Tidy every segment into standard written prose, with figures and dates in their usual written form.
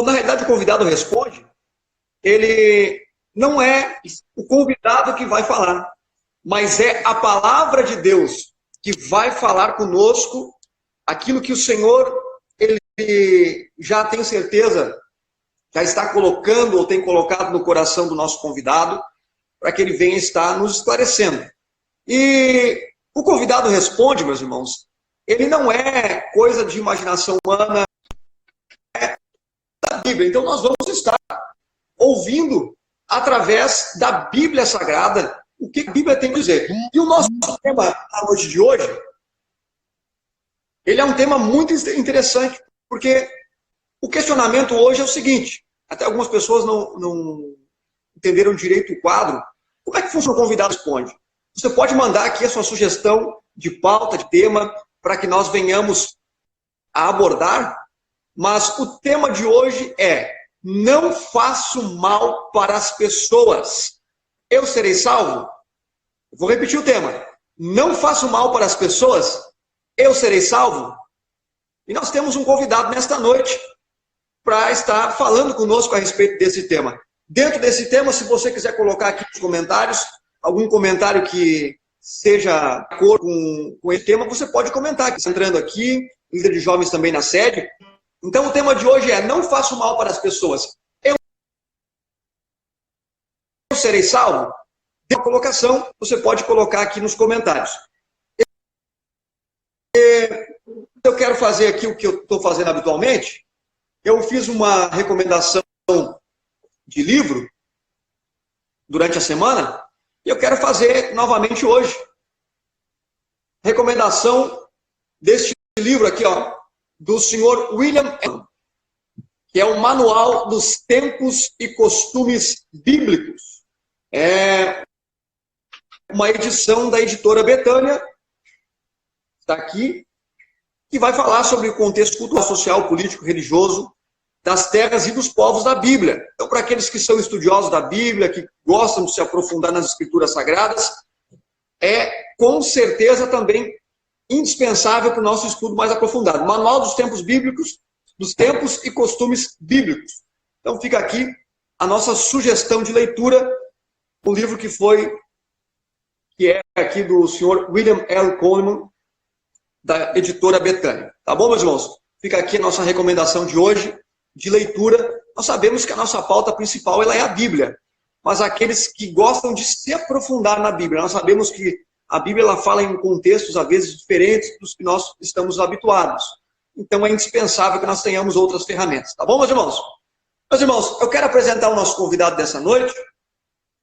Na realidade, o convidado responde, ele não é o convidado que vai falar, mas é a palavra de Deus que vai falar conosco aquilo que o Senhor, ele já tem certeza, já está colocando ou tem colocado no coração do nosso convidado, para que ele venha estar nos esclarecendo. E o convidado responde, meus irmãos, ele não é coisa de imaginação humana, é da Bíblia. Então nós vamos estar ouvindo através da Bíblia Sagrada o que a Bíblia tem a dizer. E o nosso tema na noite de hoje, ele é um tema muito interessante, porque o questionamento hoje é o seguinte, até algumas pessoas não entenderam direito o quadro. Como é que funciona o convidado responde? Você pode mandar aqui a sua sugestão de pauta, de tema, para que nós venhamos a abordar, mas o tema de hoje é: não faço mal para as pessoas, eu serei salvo? Vou repetir o tema: não faço mal para as pessoas, eu serei salvo? E nós temos um convidado nesta noite para estar falando conosco a respeito desse tema. Dentro desse tema, se você quiser colocar aqui nos comentários, algum comentário que seja de acordo com esse tema, você pode comentar. Está entrando aqui, líder de jovens também na sede. Então o tema de hoje é: não faço mal para as pessoas, eu serei salvo? Tem uma colocação, você pode colocar aqui nos comentários. Eu quero fazer aqui o que eu estou fazendo habitualmente. Eu fiz uma recomendação de livro durante a semana e eu quero fazer novamente hoje. Recomendação deste livro aqui, ó, do senhor William Ellen, que é o Manual dos Tempos e Costumes Bíblicos. É uma edição da editora Betânia, está aqui, que vai falar sobre o contexto cultural, social, político, religioso das terras e dos povos da Bíblia. Então, para aqueles que são estudiosos da Bíblia, que gostam de se aprofundar nas escrituras sagradas, é com certeza também indispensável para o nosso estudo mais aprofundado. Manual dos Tempos Bíblicos, dos Tempos e Costumes Bíblicos. Então fica aqui a nossa sugestão de leitura, um livro que é aqui do senhor William L. Coleman, da editora Betânia. Tá bom, meus irmãos? Fica aqui a nossa recomendação de hoje, de leitura. Nós sabemos que a nossa pauta principal ela é a Bíblia, mas aqueles que gostam de se aprofundar na Bíblia, nós sabemos que a Bíblia ela fala em contextos, às vezes, diferentes dos que nós estamos habituados. Então, é indispensável que nós tenhamos outras ferramentas. Tá bom, meus irmãos? Meus irmãos, eu quero apresentar o nosso convidado dessa noite.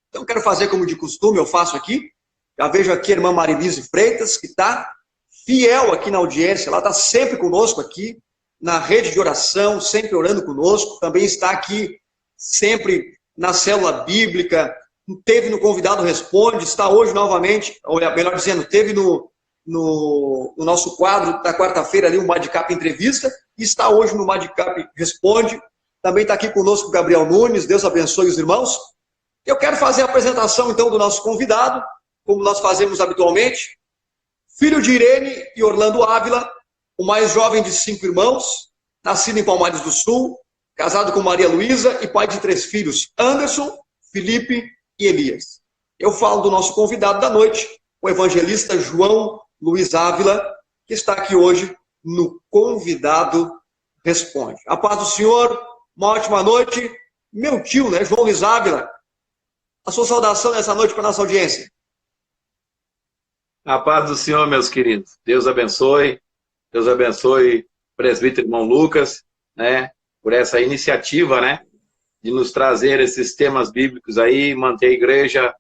Então, eu quero fazer como de costume, eu faço aqui. Já vejo aqui a irmã Marilise Freitas, que está fiel aqui na audiência. Ela está sempre conosco aqui, na rede de oração, sempre orando conosco. Também está aqui sempre na célula bíblica, teve no Convidado Responde, está hoje novamente, ou melhor dizendo, teve no nosso quadro da quarta-feira ali, um Madcap Entrevista, e está hoje no Madcap Responde. Também está aqui conosco o Gabriel Nunes, Deus abençoe os irmãos. Eu quero fazer a apresentação então do nosso convidado, como nós fazemos habitualmente. Filho de Irene e Orlando Ávila, o mais jovem de 5 irmãos, nascido em Palmares do Sul, casado com Maria Luísa e pai de 3 filhos, Anderson, Felipe e Elias. Eu falo do nosso convidado da noite, o evangelista João Luiz Ávila, que está aqui hoje no Convidado Responde. A paz do Senhor, uma ótima noite. Meu tio, né, João Luiz Ávila, a sua saudação nessa noite para a nossa audiência. A paz do Senhor, meus queridos. Deus abençoe o presbítero irmão Lucas, né, por essa iniciativa, né, de nos trazer esses temas bíblicos aí, manter a igreja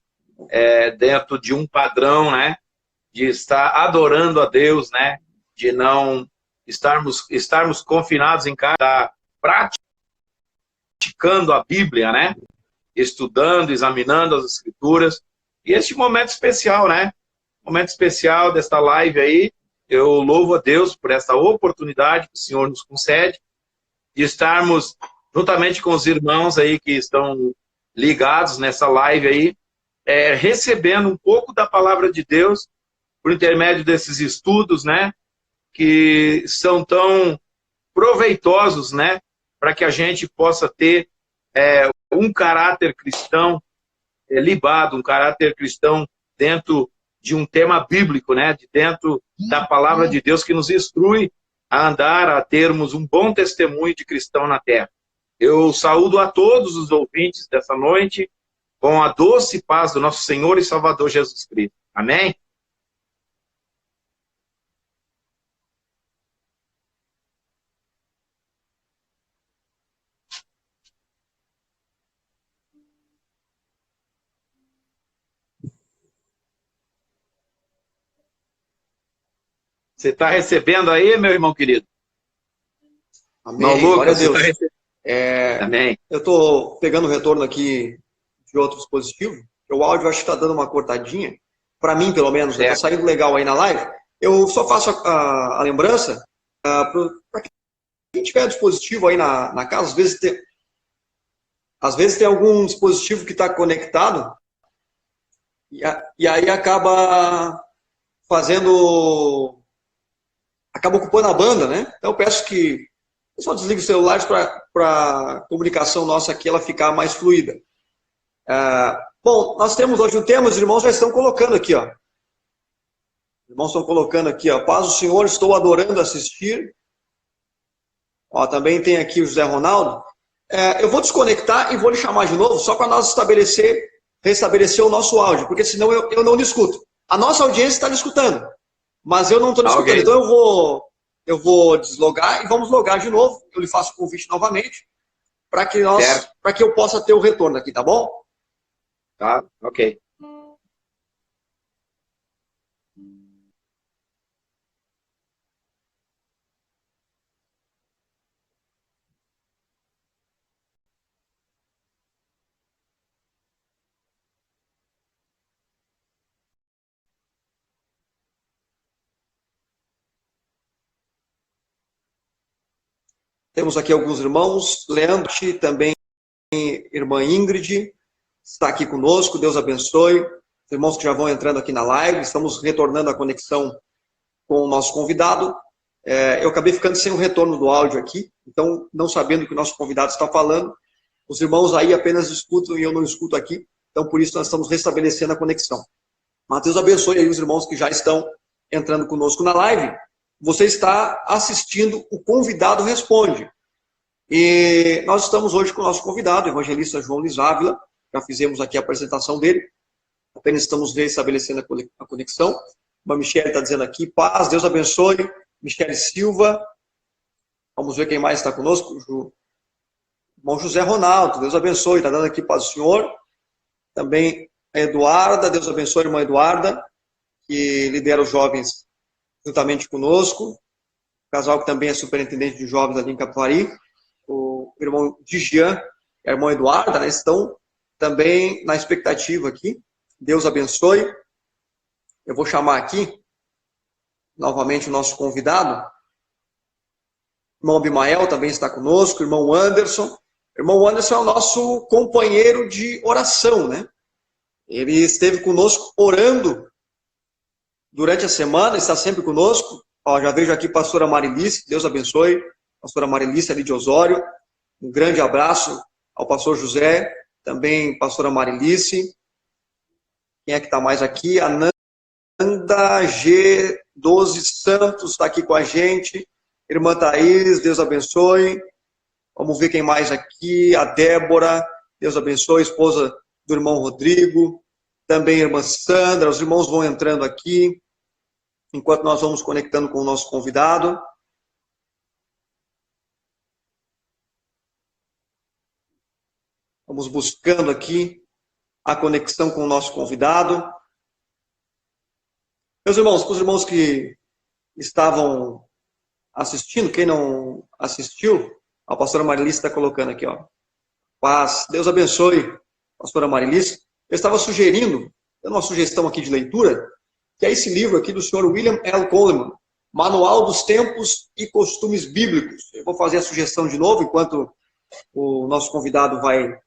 dentro de um padrão, né, de estar adorando a Deus, né, de não estarmos confinados em casa, praticando a Bíblia, né, estudando, examinando as Escrituras. E este momento especial, né, momento especial desta live aí, eu louvo a Deus por essa oportunidade que o Senhor nos concede de estarmos juntamente com os irmãos aí que estão ligados nessa live aí, recebendo um pouco da palavra de Deus por intermédio desses estudos, né, que são tão proveitosos, né, para que a gente possa ter um caráter cristão libado, um caráter cristão dentro de um tema bíblico, né? De dentro da palavra de Deus que nos instrui a andar, a termos um bom testemunho de cristão na terra. Eu saúdo a todos os ouvintes dessa noite com a doce paz do nosso Senhor e Salvador Jesus Cristo. Amém? Você está recebendo aí, meu irmão querido? Amém. Não, Glória a Lucas, Deus. Amém. Eu estou pegando o retorno aqui de outro dispositivo. O áudio acho que está dando uma cortadinha. Para mim, pelo menos, está saindo legal aí na live. Eu só faço a lembrança para quem tiver dispositivo aí na casa. Às vezes tem algum dispositivo que está conectado e aí acaba ocupando a banda, né? Então eu peço que o pessoal desligue os celulares para a comunicação nossa aqui ela ficar mais fluida. Bom, nós temos hoje um tema, os irmãos já estão colocando aqui, ó. Os irmãos estão colocando aqui, ó. Paz do Senhor, estou adorando assistir. Ó, também tem aqui o José Ronaldo. Eu vou desconectar e vou lhe chamar de novo, só para nós restabelecer o nosso áudio, porque senão eu não lhe escuto. A nossa audiência está lhe escutando, mas eu não estou lhe escutando. Okay. Então eu vou deslogar e vamos logar de novo. Eu lhe faço o convite novamente para que eu possa ter o retorno aqui, tá bom? Tá, ok. Temos aqui alguns irmãos, Leandro, também irmã Ingrid, está aqui conosco, Deus abençoe. Os irmãos que já vão entrando aqui na live, estamos retornando a conexão com o nosso convidado. Eu acabei ficando sem o retorno do áudio aqui, então, não sabendo o que o nosso convidado está falando, os irmãos aí apenas escutam e eu não escuto aqui, então por isso nós estamos restabelecendo a conexão. Mas Deus abençoe aí os irmãos que já estão entrando conosco na live. Você está assistindo o Convidado Responde. E nós estamos hoje com o nosso convidado, o evangelista João Luiz Ávila. Já fizemos aqui a apresentação dele. Apenas estamos restabelecendo a conexão. A Michele está dizendo aqui, paz, Deus abençoe. Michele Silva. Vamos ver quem mais está conosco. O irmão José Ronaldo, Deus abençoe. Está dando aqui paz do Senhor. Também a Eduarda, Deus abençoe, irmã Eduarda, que lidera os jovens juntamente conosco, o casal que também é superintendente de jovens ali em Capivari, o irmão Digian e a irmã Eduarda, né, estão também na expectativa aqui. Deus abençoe. Eu vou chamar aqui novamente o nosso convidado. O irmão Abimael também está conosco, o irmão Anderson. O irmão Anderson é o nosso companheiro de oração, né? Ele esteve conosco orando durante a semana, está sempre conosco. Ó, já vejo aqui a pastora Marilice, Deus abençoe. Pastora Marilice ali de Osório. Um grande abraço ao pastor José, também pastora Marilice. Quem é que está mais aqui? A Nanda G12 Santos está aqui com a gente. Irmã Thaís, Deus abençoe. Vamos ver quem mais aqui. A Débora, Deus abençoe, esposa do irmão Rodrigo. Também a irmã Sandra. Os irmãos vão entrando aqui, enquanto nós vamos conectando com o nosso convidado. Vamos buscando aqui a conexão com o nosso convidado. Meus irmãos, para os irmãos que estavam assistindo, quem não assistiu, a pastora Marilice está colocando aqui, ó. Paz, Deus abençoe, pastora Marilice. Eu estava sugerindo, dando uma sugestão aqui de leitura, que é esse livro aqui do senhor William L. Coleman, Manual dos Tempos e Costumes Bíblicos. Eu vou fazer a sugestão de novo, enquanto o nosso convidado vai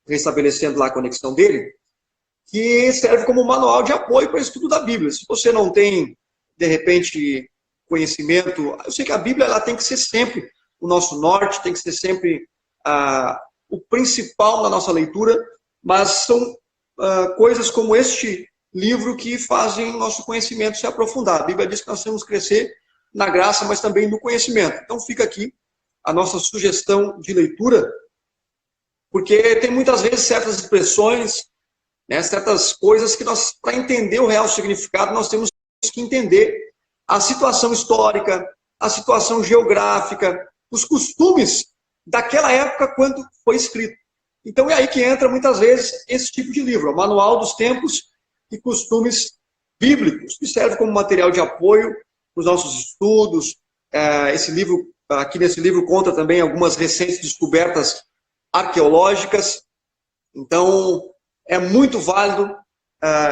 restabelecendo lá a conexão dele, que serve como manual de apoio para o estudo da Bíblia. Se você não tem, de repente, conhecimento, eu sei que a Bíblia ela tem que ser sempre o nosso norte, tem que ser sempre o principal na nossa leitura, mas são coisas como este livro que fazem o nosso conhecimento se aprofundar. A Bíblia diz que nós temos que crescer na graça, mas também no conhecimento. Então fica aqui a nossa sugestão de leitura, porque tem muitas vezes certas expressões, né, certas coisas que nós, para entender o real significado, nós temos que entender a situação histórica, a situação geográfica, os costumes daquela época quando foi escrito. Então é aí que entra muitas vezes esse tipo de livro, o Manual dos Tempos e Costumes Bíblicos, que serve como material de apoio para os nossos estudos. Esse livro, aqui nesse livro, conta também algumas recentes descobertas arqueológicas. Então é muito válido,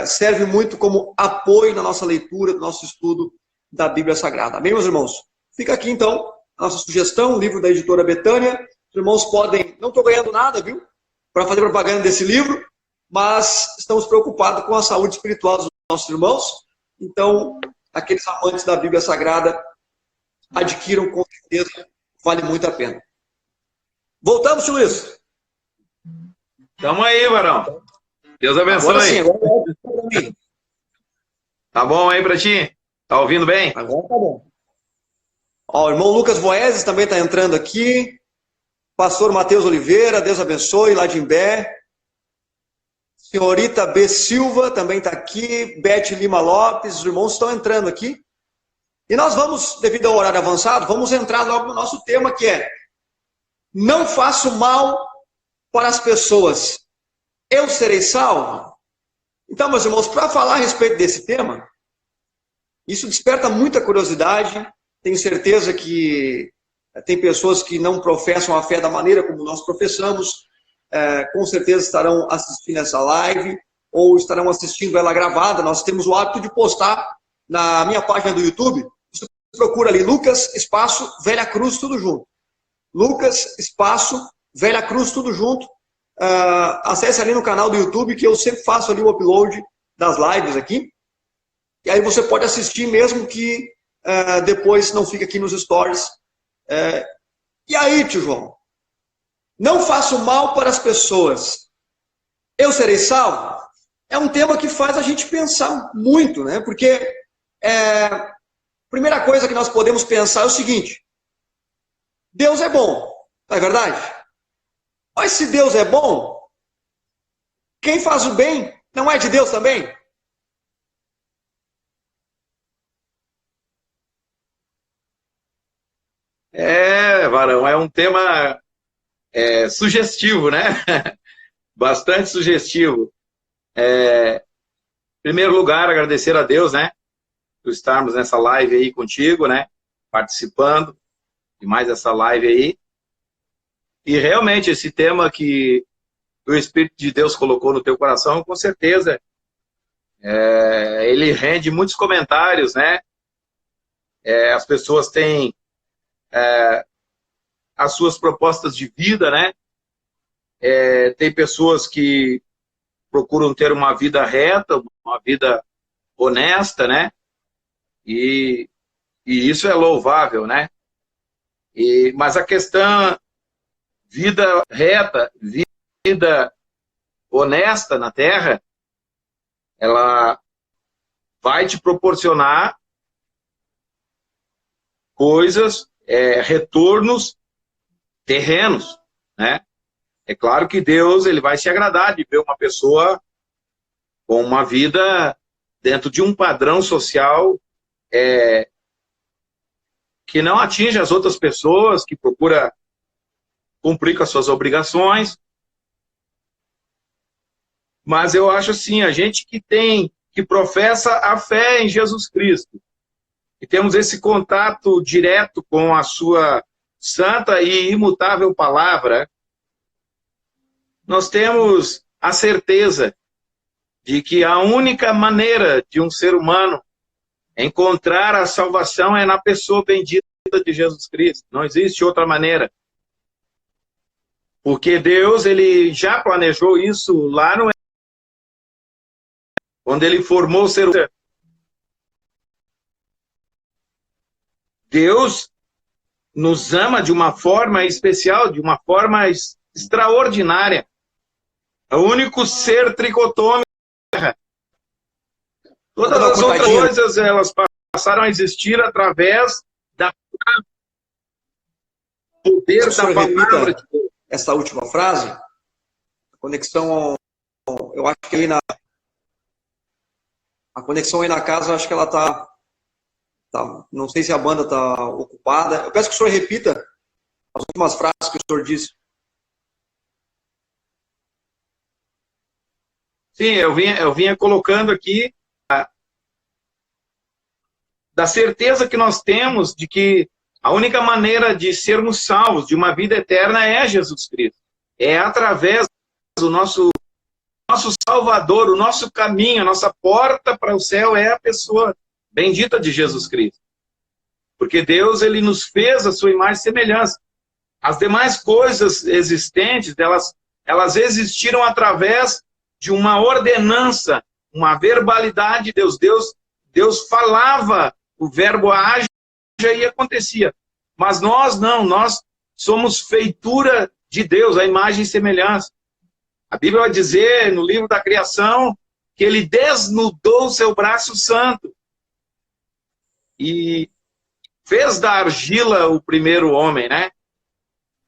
serve muito como apoio na nossa leitura, no nosso estudo da Bíblia Sagrada. Amém, meus irmãos? Fica aqui então a nossa sugestão, o livro da editora Betânia. Os irmãos podem, não estou ganhando nada, viu, para fazer propaganda desse livro, mas estamos preocupados com a saúde espiritual dos nossos irmãos. Então, aqueles amantes da Bíblia Sagrada adquiram, com certeza, vale muito a pena. Voltamos, tio Luiz? Tamo aí, varão. Deus abençoe. Agora sim, agora é para mim. Tá bom aí pra ti? Tá ouvindo bem? Agora tá bom. Ó, o irmão Lucas Voeses também está entrando aqui. Pastor Matheus Oliveira, Deus abençoe, lá de Imbé. Senhorita B. Silva também está aqui. Beth Lima Lopes, os irmãos estão entrando aqui. E nós vamos, devido ao horário avançado, vamos entrar logo no nosso tema, que é: não faço mal para as pessoas, eu serei salvo? Então, meus irmãos, para falar a respeito desse tema, isso desperta muita curiosidade. Tenho certeza que tem pessoas que não professam a fé da maneira como nós professamos, com certeza estarão assistindo essa live, ou estarão assistindo ela gravada. Nós temos o hábito de postar na minha página do YouTube. Você procura ali Lucas, espaço, Velha Cruz, tudo junto. Lucas, espaço, Velha Cruz, tudo junto. Acesse ali no canal do YouTube, que eu sempre faço ali o upload das lives aqui. E aí você pode assistir, mesmo que depois não fique aqui nos stories. E aí, tio João? Não faço mal para as pessoas, eu serei salvo? É um tema que faz a gente pensar muito, né? Porque a primeira coisa que nós podemos pensar é o seguinte: Deus é bom, não é verdade? Mas se Deus é bom, quem faz o bem não é de Deus também? Varão, é um tema sugestivo, né? Bastante sugestivo. Em primeiro lugar, agradecer a Deus, né? Por estarmos nessa live aí contigo, né? Participando de mais essa live aí. E realmente esse tema que o Espírito de Deus colocou no teu coração, com certeza, ele rende muitos comentários, né? As pessoas têm as suas propostas de vida, né? Tem pessoas que procuram ter uma vida reta, uma vida honesta, né? E isso é louvável, né? Mas a questão, vida reta, vida honesta na Terra, ela vai te proporcionar coisas, retornos terrenos, né? É claro que Deus, ele vai se agradar de ver uma pessoa com uma vida dentro de um padrão social que não atinge as outras pessoas, que procura cumprir com as suas obrigações. Mas eu acho assim, a gente que professa a fé em Jesus Cristo, e temos esse contato direto com a sua santa e imutável palavra, nós temos a certeza de que a única maneira de um ser humano encontrar a salvação é na pessoa bendita de Jesus Cristo. Não existe outra maneira. Porque Deus, ele já planejou isso lá no quando ele formou o ser humano. Deus, nos ama de uma forma especial, de uma forma extraordinária. É o único ser tricotômico. Todas as outras coisas, elas passaram a existir através da poder da palavra de Deus. Essa última frase, a conexão, eu acho que a conexão aí na casa, acho que ela tá, não sei se a banda está ocupada. Eu peço que o senhor repita as últimas frases que o senhor disse. Sim, eu vinha colocando aqui da certeza que nós temos de que a única maneira de sermos salvos de uma vida eterna é Jesus Cristo. É através do nosso Salvador, o nosso caminho, a nossa porta para o céu é a pessoa bendita de Jesus Cristo. Porque Deus, ele nos fez a sua imagem e semelhança. As demais coisas existentes, elas existiram através de uma ordenança, uma verbalidade de Deus. Deus falava, o verbo age e acontecia. Mas nós não, nós somos feitura de Deus, a imagem e semelhança. A Bíblia vai dizer, no livro da criação, que ele desnudou seu braço santo e fez da argila o primeiro homem, né?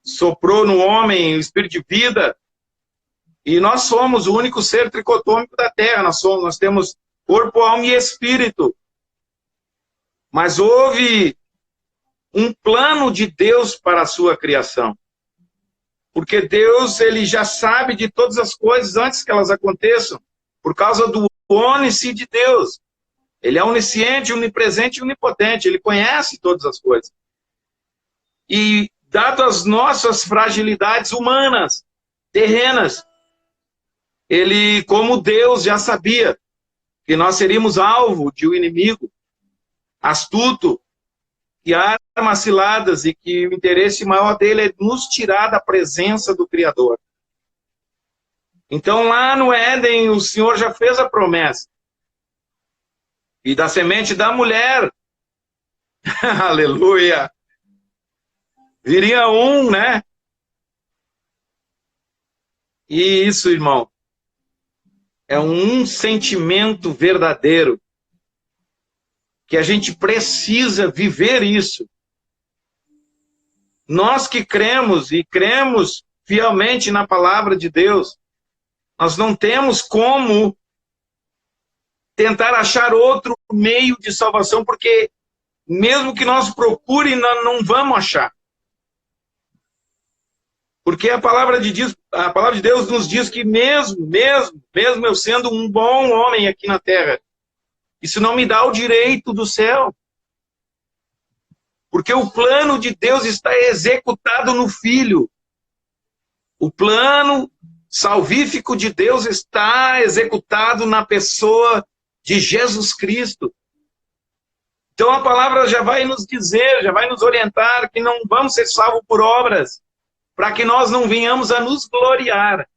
Soprou no homem o espírito de vida, e nós somos o único ser tricotômico da terra. Nós temos corpo, alma e espírito. Mas houve um plano de Deus para a sua criação. Porque Deus, ele já sabe de todas as coisas antes que elas aconteçam, por causa do onice de Deus. Ele é onisciente, onipresente e onipotente. Ele conhece todas as coisas. E, dado as nossas fragilidades humanas, terrenas, ele, como Deus, já sabia que nós seríamos alvo de um inimigo astuto, que arma ciladas, e que o interesse maior dele é nos tirar da presença do Criador. Então, lá no Éden, o Senhor já fez a promessa. E da semente da mulher, aleluia, viria um, né? E isso, irmão, é um sentimento verdadeiro, que a gente precisa viver isso. Nós que cremos, e cremos fielmente na palavra de Deus, nós não temos como tentar achar outro meio de salvação, porque mesmo que nós procurem, nós não vamos achar. Porque a palavra de Deus nos diz que mesmo eu sendo um bom homem aqui na terra, isso não me dá o direito do céu. Porque o plano de Deus está executado no Filho. O plano salvífico de Deus está executado na pessoa de Jesus Cristo. Então a palavra já vai nos dizer, já vai nos orientar que não vamos ser salvos por obras, para que nós não venhamos a nos gloriar.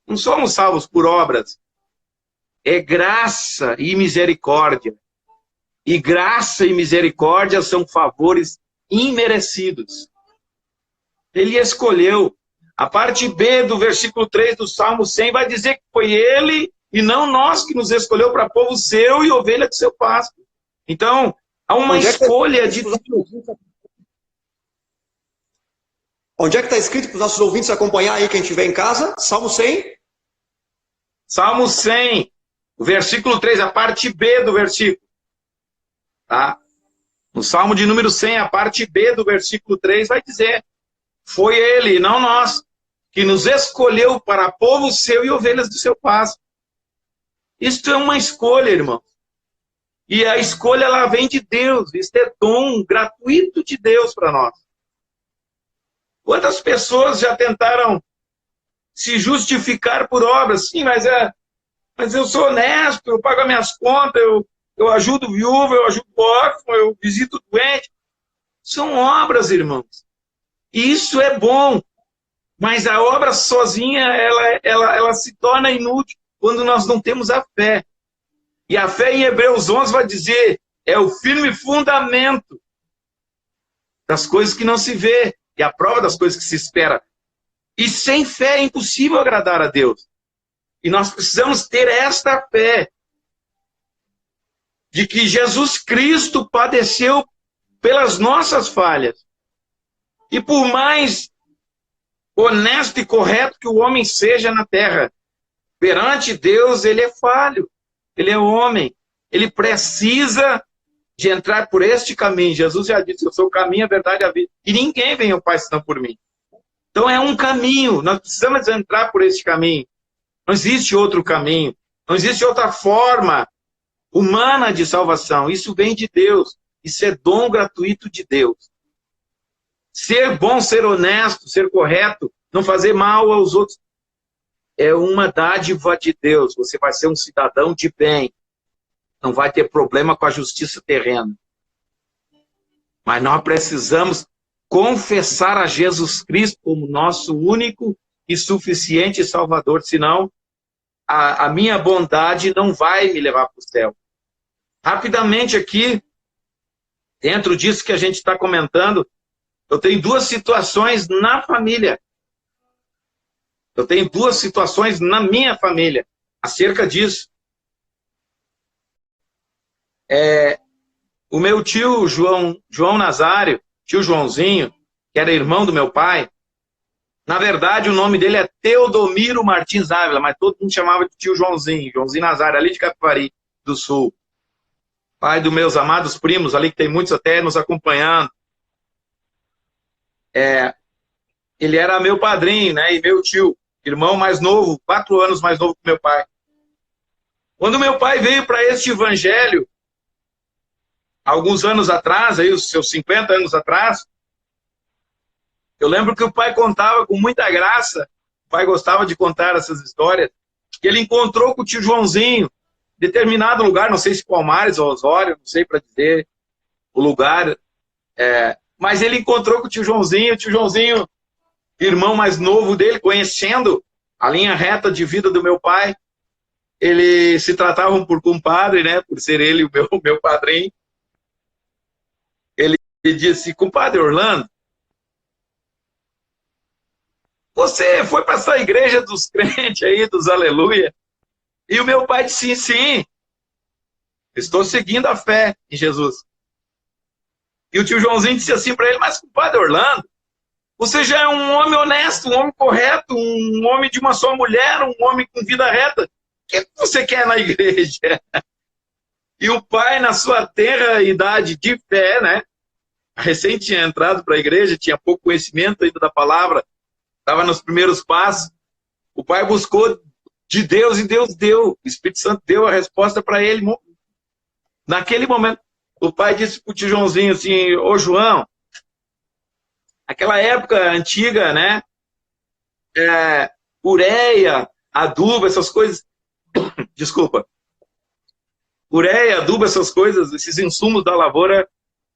Não somos salvos por obras. É graça e misericórdia. E graça e misericórdia são favores imerecidos. Ele escolheu. A parte B do versículo 3 do Salmo 100 vai dizer que foi ele e não nós que nos escolheu para povo seu e ovelha de seu pasto. Então, há uma escolha de Deus. Onde é que está escrito para os nossos ouvintes acompanhar aí, quem estiver em casa? Salmo 100? Salmo 100, versículo 3, a parte B do versículo. Tá? No Salmo de número 100, a parte B do versículo 3 vai dizer: foi ele, não nós, que nos escolheu para povo seu e ovelhas do seu pasto. Isto é uma escolha, irmão. E a escolha, ela vem de Deus. Isto é dom gratuito de Deus para nós. Quantas pessoas já tentaram se justificar por obras? Sim, mas eu sou honesto, eu pago as minhas contas, eu ajudo viúva, eu ajudo órfão, eu visito doente. São obras, irmãos. E isso é bom. Mas a obra sozinha, ela se torna inútil quando nós não temos a fé. E a fé em Hebreus 11 vai dizer, é o firme fundamento das coisas que não se vê, e a prova das coisas que se espera. E sem fé é impossível agradar a Deus. E nós precisamos ter esta fé de que Jesus Cristo padeceu pelas nossas falhas. E por mais honesto e correto que o homem seja na terra, perante Deus ele é falho, ele é homem, ele precisa de entrar por este caminho. Jesus já disse, eu sou o caminho, a verdade e a vida, e ninguém vem ao Pai senão por mim. Então é um caminho, nós precisamos entrar por este caminho. Não existe outro caminho, não existe outra forma humana de salvação. Isso vem de Deus, isso é dom gratuito de Deus. Ser bom, ser honesto, ser correto, não fazer mal aos outros, é uma dádiva de Deus. Você vai ser um cidadão de bem, não vai ter problema com a justiça terrena. Mas nós precisamos confessar a Jesus Cristo como nosso único e suficiente Salvador, senão a minha bondade não vai me levar para o céu. Rapidamente aqui, dentro disso que a gente está comentando, eu tenho duas situações na família. Eu tenho duas situações na minha família acerca disso. O meu tio João Nazário, tio Joãozinho, que era irmão do meu pai, na verdade o nome dele é Teodomiro Martins Ávila, mas todo mundo chamava de tio Joãozinho Nazário, ali de Capivari do Sul. Pai dos meus amados primos ali, que tem muitos até nos acompanhando. Ele era meu padrinho, né, e meu tio, irmão mais novo, 4 anos mais novo que meu pai. Quando meu pai veio para este evangelho, alguns anos atrás, aí os seus 50 anos atrás, eu lembro que o pai contava com muita graça, o pai gostava de contar essas histórias, que ele encontrou com o tio Joãozinho, em determinado lugar, não sei se Palmares ou Osório, não sei para dizer o lugar, mas ele encontrou com o tio Joãozinho, irmão mais novo dele, conhecendo a linha reta de vida do meu pai, eles se tratavam por compadre, né, por ser ele o meu padrinho. Ele disse, compadre Orlando, você foi para essa igreja dos crentes aí, dos aleluia? E o meu pai disse, sim, estou seguindo a fé em Jesus. E o tio Joãozinho disse assim para ele, mas compadre Orlando, você já é um homem honesto, um homem correto, um homem de uma só mulher, um homem com vida reta. O que você quer na igreja? E o pai, na sua tenra idade de fé, né? Recém tinha entrado para a igreja, tinha pouco conhecimento ainda da palavra, estava nos primeiros passos. O pai buscou de Deus e Deus deu. O Espírito Santo deu a resposta para ele. Naquele momento, o pai disse para o tio Joãozinho assim, ô João, aquela época antiga, né? Ureia, adubo, essas coisas. Desculpa. Ureia, adubo, essas coisas, esses insumos da lavoura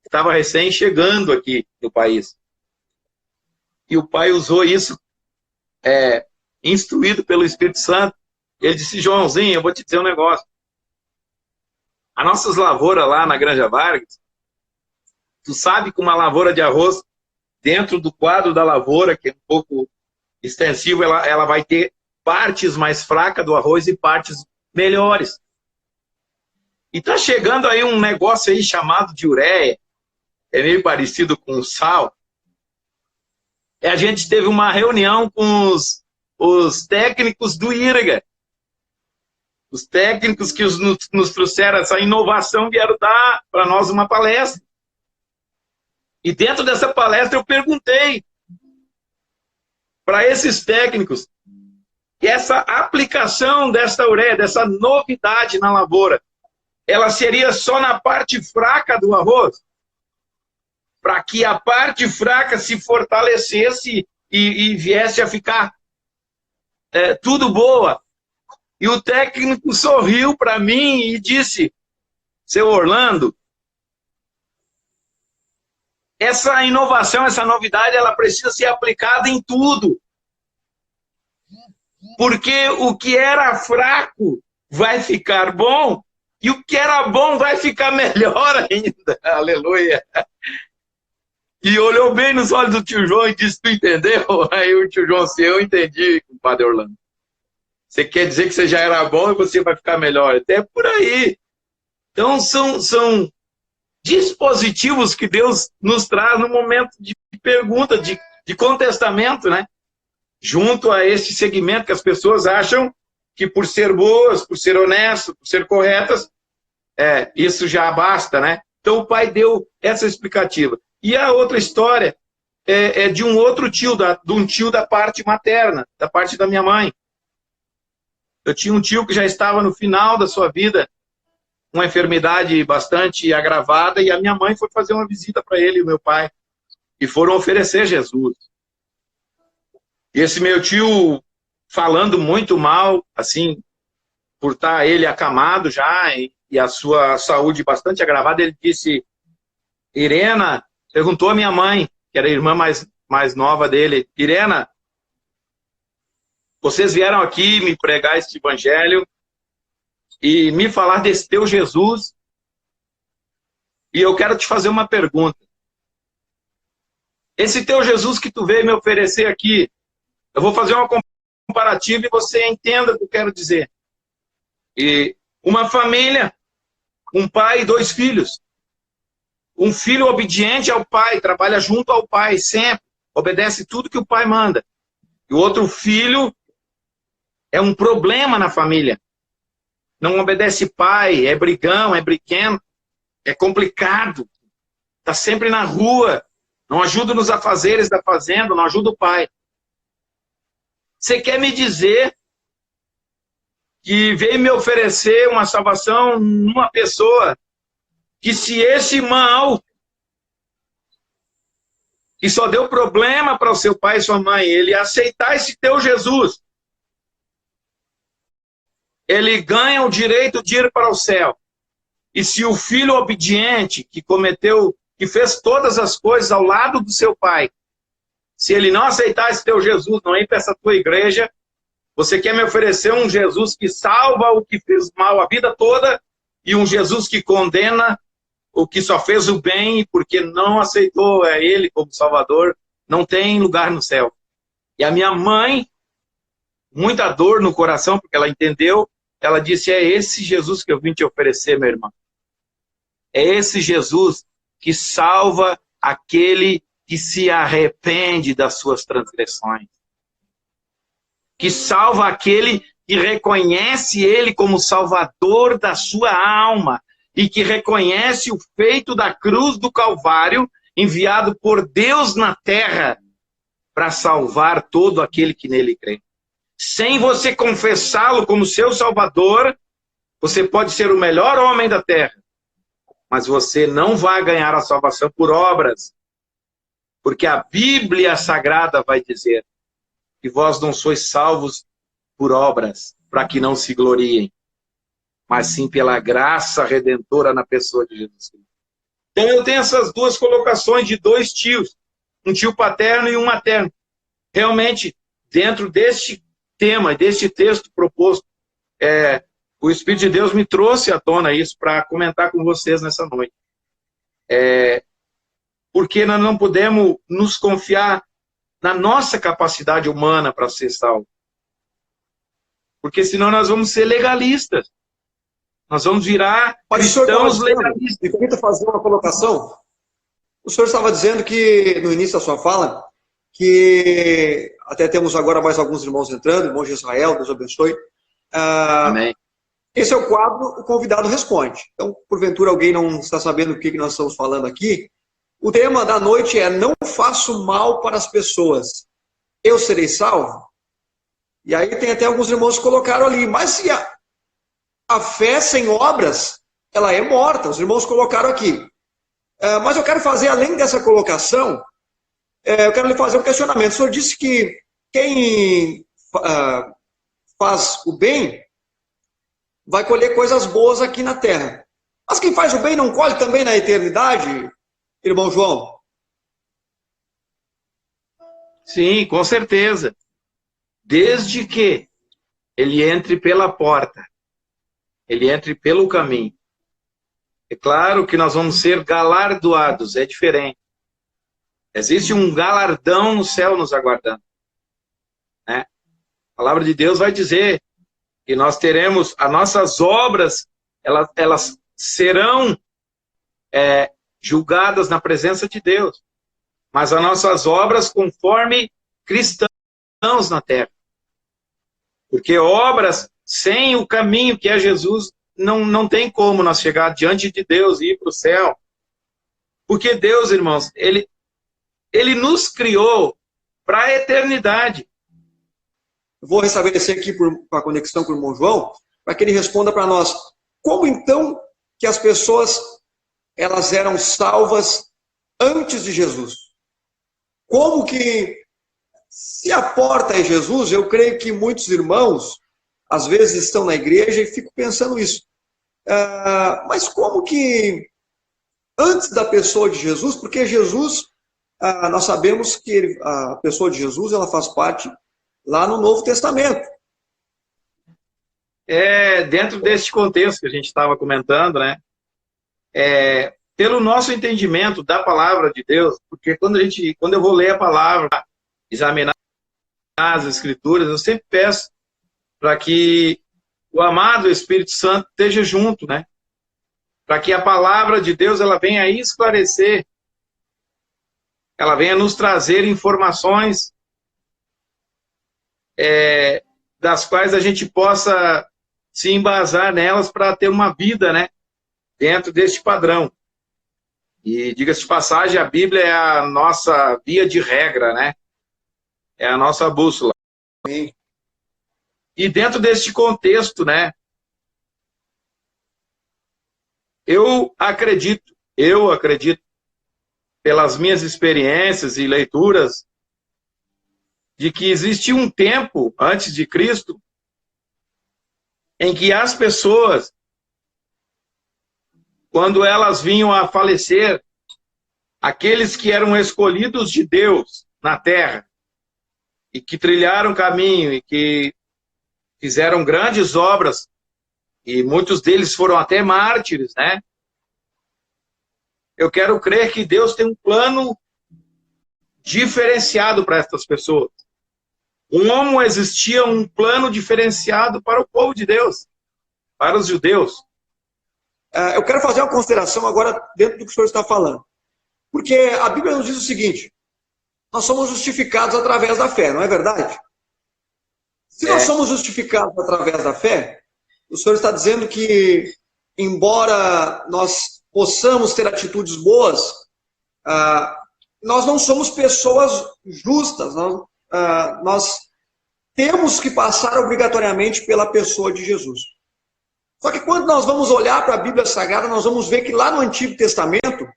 estava recém chegando aqui no país. E o pai usou isso, instruído pelo Espírito Santo. Ele disse, Joãozinho, eu vou te dizer um negócio. As nossas lavouras lá na Granja Vargas, tu sabe que uma lavoura de arroz, dentro do quadro da lavoura, que é um pouco extensivo, ela vai ter partes mais fracas do arroz e partes melhores. E tá chegando aí um negócio aí chamado de ureia, é meio parecido com o sal. A gente teve uma reunião com os técnicos do IRGA. Os técnicos que nos trouxeram essa inovação vieram dar para nós uma palestra. E dentro dessa palestra eu perguntei para esses técnicos que essa aplicação dessa ureia, dessa novidade na lavoura, ela seria só na parte fraca do arroz? Para que a parte fraca se fortalecesse e viesse a ficar tudo boa. E o técnico sorriu para mim e disse, seu Orlando, essa inovação, essa novidade, ela precisa ser aplicada em tudo. Porque o que era fraco vai ficar bom e o que era bom vai ficar melhor ainda. Aleluia. e olhou bem nos olhos do tio João e disse, tu entendeu? Aí o tio João disse, eu entendi, compadre Orlando. Você quer dizer que você já era bom e você vai ficar melhor. Até por aí. Então, são dispositivos que Deus nos traz no momento de pergunta, de contestamento, né? Junto a este segmento que as pessoas acham que por ser boas, por ser honestas, por ser corretas, isso já basta, né? Então o pai deu essa explicativa. E a outra história é de um outro tio, de um tio da parte materna, da parte da minha mãe. Eu tinha um tio que já estava no final da sua vida, uma enfermidade bastante agravada, e a minha mãe foi fazer uma visita para ele e o meu pai, e foram oferecer Jesus. E esse meu tio, falando muito mal, assim, por estar ele acamado já, e a sua saúde bastante agravada, ele disse, Irena, perguntou a minha mãe, que era a irmã mais nova dele, Irena, vocês vieram aqui me pregar este evangelho e me falar desse teu Jesus, e eu quero te fazer uma pergunta. Esse teu Jesus que tu veio me oferecer aqui, eu vou fazer uma comparativa e você entenda o que eu quero dizer. E uma família, um pai e 2 filhos. Um filho obediente ao pai, trabalha junto ao pai sempre, obedece tudo que o pai manda. E o outro filho é um problema na família. Não obedece pai, é brigão, é briqueno, é complicado. Está sempre na rua, não ajuda nos afazeres da fazenda, não ajuda o pai. Você quer me dizer que veio me oferecer uma salvação numa pessoa que se esse mal que só deu problema para o seu pai e sua mãe, ele aceitar esse teu Jesus, ele ganha o direito de ir para o céu. E se o filho obediente, que fez todas as coisas ao lado do seu pai, se ele não aceitar esse teu Jesus, não ir para essa tua igreja, você quer me oferecer um Jesus que salva o que fez mal a vida toda e um Jesus que condena o que só fez o bem porque não aceitou ele como Salvador, não tem lugar no céu. E a minha mãe, muita dor no coração, porque ela entendeu, ela disse, é esse Jesus que eu vim te oferecer, meu irmão. É esse Jesus que salva aquele que se arrepende das suas transgressões. Que salva aquele que reconhece ele como Salvador da sua alma e que reconhece o feito da cruz do Calvário enviado por Deus na terra para salvar todo aquele que nele crê. Sem você confessá-lo como seu Salvador, você pode ser o melhor homem da terra, mas você não vai ganhar a salvação por obras, porque a Bíblia Sagrada vai dizer que vós não sois salvos por obras, para que não se gloriem, mas sim pela graça redentora na pessoa de Jesus Cristo. Então eu tenho essas duas colocações de 2 tios, um tio paterno e um materno. Realmente, dentro deste tema, deste texto proposto, o Espírito de Deus me trouxe à tona isso para comentar com vocês nessa noite. Porque nós não podemos nos confiar na nossa capacidade humana para ser salvo. Porque senão nós vamos ser legalistas. Nós vamos virar cristãos legalistas. Me permita fazer uma colocação. O senhor estava dizendo que, no início da sua fala, que até temos agora mais alguns irmãos entrando, irmão de Israel, Deus abençoe. Amém. Esse é o quadro, o convidado responde. Então, porventura, alguém não está sabendo o que nós estamos falando aqui. O tema da noite é: não faço mal para as pessoas, eu serei salvo? E aí tem até alguns irmãos que colocaram ali, mas se a fé sem obras, ela é morta. Os irmãos colocaram aqui. Mas eu quero fazer, além dessa colocação, eu quero lhe fazer um questionamento. O senhor disse que quem faz o bem vai colher coisas boas aqui na terra. Mas quem faz o bem não colhe também na eternidade, irmão João? Sim, com certeza. Desde que ele entre pela porta, ele entre pelo caminho. É claro que nós vamos ser galardoados, é diferente. Existe um galardão no céu nos aguardando, né? A palavra de Deus vai dizer que nós teremos, as nossas obras, elas serão julgadas na presença de Deus. Mas as nossas obras conforme cristãos na terra. Porque obras sem o caminho que é Jesus, não tem como nós chegar diante de Deus e ir para o céu. Porque Deus, irmãos, Ele nos criou para a eternidade. Eu vou restabelecer aqui a conexão com o irmão João, para que ele responda para nós. Como então que as pessoas elas eram salvas antes de Jesus? Como que, se a porta é Jesus, eu creio que muitos irmãos, às vezes estão na igreja e ficam pensando isso. Mas como que, antes da pessoa de Jesus, porque Jesus, nós sabemos que a pessoa de Jesus, ela faz parte lá no Novo Testamento. Dentro deste contexto que a gente estava comentando, né? Pelo nosso entendimento da palavra de Deus, porque quando eu vou ler a palavra, examinar as Escrituras, eu sempre peço para que o amado Espírito Santo esteja junto, né? Para que a palavra de Deus ela venha esclarecer, ela venha nos trazer informações das quais a gente possa se embasar nelas para ter uma vida, né? Dentro deste padrão. E, diga-se de passagem, a Bíblia é a nossa via de regra, né? É a nossa bússola. Sim. E dentro deste contexto, né? Eu acredito, pelas minhas experiências e leituras, de que existia um tempo, antes de Cristo, em que as pessoas, quando elas vinham a falecer, aqueles que eram escolhidos de Deus na terra, e que trilharam caminho, e que fizeram grandes obras, e muitos deles foram até mártires, né? Eu quero crer que Deus tem um plano diferenciado para estas pessoas. Como existia um plano diferenciado para o povo de Deus, para os judeus. Eu quero fazer uma consideração agora dentro do que o senhor está falando. Porque a Bíblia nos diz o seguinte: nós somos justificados através da fé, não é verdade? Se nós somos justificados através da fé, o senhor está dizendo que, embora nós possamos ter atitudes boas, nós não somos pessoas justas. Nós temos que passar obrigatoriamente pela pessoa de Jesus. Só que quando nós vamos olhar para a Bíblia Sagrada, nós vamos ver que lá no Antigo Testamento,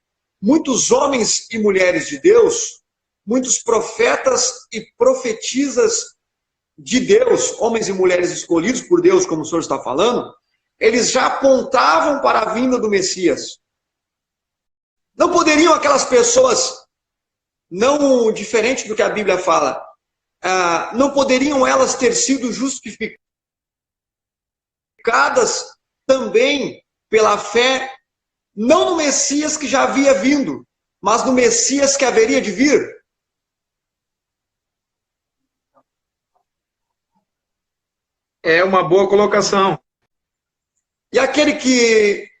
muitos homens e mulheres de Deus, muitos profetas e profetisas de Deus, homens e mulheres escolhidos por Deus, como o senhor está falando, eles já apontavam para a vinda do Messias. Não poderiam aquelas pessoas, não diferente do que a Bíblia fala, não poderiam elas ter sido justificadas também pela fé, não no Messias que já havia vindo, mas no Messias que haveria de vir? É uma boa colocação. E aquele que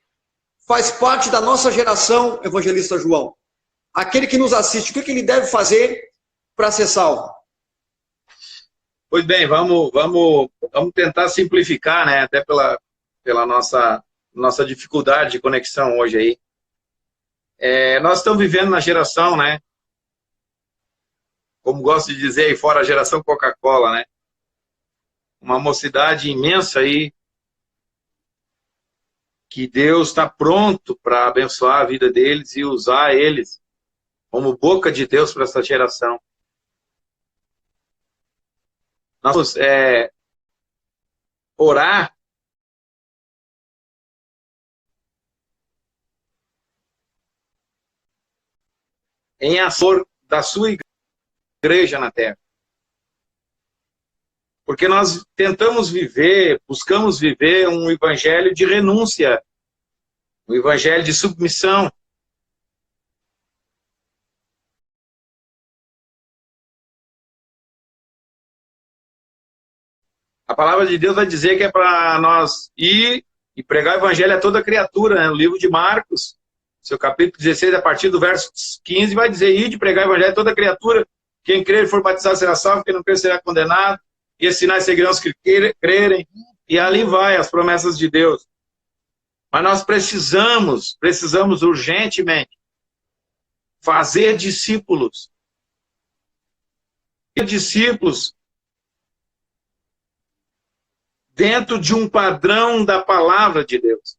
faz parte da nossa geração, evangelista João, aquele que nos assiste, o que ele deve fazer para ser salvo? Pois bem, vamos tentar simplificar, né? Até pela nossa dificuldade de conexão hoje aí. Nós estamos vivendo na geração, né? Como gosto de dizer aí fora, a geração Coca-Cola, né? Uma mocidade imensa aí, que Deus está pronto para abençoar a vida deles e usar eles como boca de Deus para essa geração. Nós vamos orar em ação da sua igreja na terra. Porque nós tentamos viver, buscamos viver um evangelho de renúncia, um evangelho de submissão. A palavra de Deus vai dizer que é para nós ir e pregar o evangelho a toda criatura, né? No livro de Marcos, seu capítulo 16, a partir do verso 15, vai dizer: ir de pregar o evangelho a toda criatura. Quem crer e for batizado será salvo, quem não crer será condenado. E esses sinais seguirão os que crerem. E ali vai as promessas de Deus. Mas nós precisamos urgentemente fazer discípulos. Discípulos dentro de um padrão da palavra de Deus.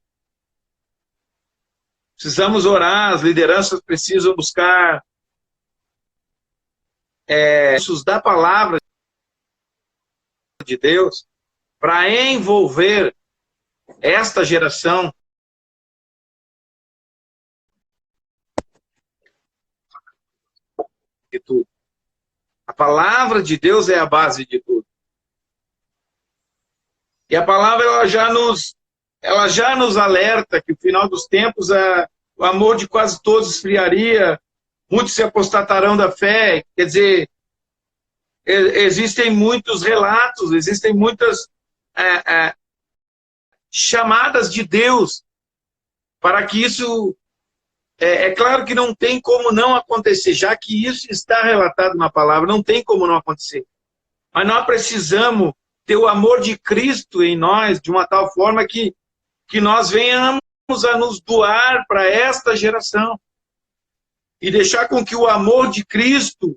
Precisamos orar, as lideranças precisam buscar cursos da palavra de Deus para envolver esta geração de tudo. A palavra de Deus é a base de tudo. E a palavra ela já nos alerta que no final dos tempos o amor de quase todos esfriaria, muitos se apostatarão da fé. Quer dizer, existem muitos relatos, existem muitas chamadas de Deus para que isso... É claro que não tem como não acontecer, já que isso está relatado na palavra, não tem como não acontecer. Mas nós precisamos ter o amor de Cristo em nós, de uma tal forma que nós venhamos a nos doar para esta geração. E deixar com que o amor de Cristo,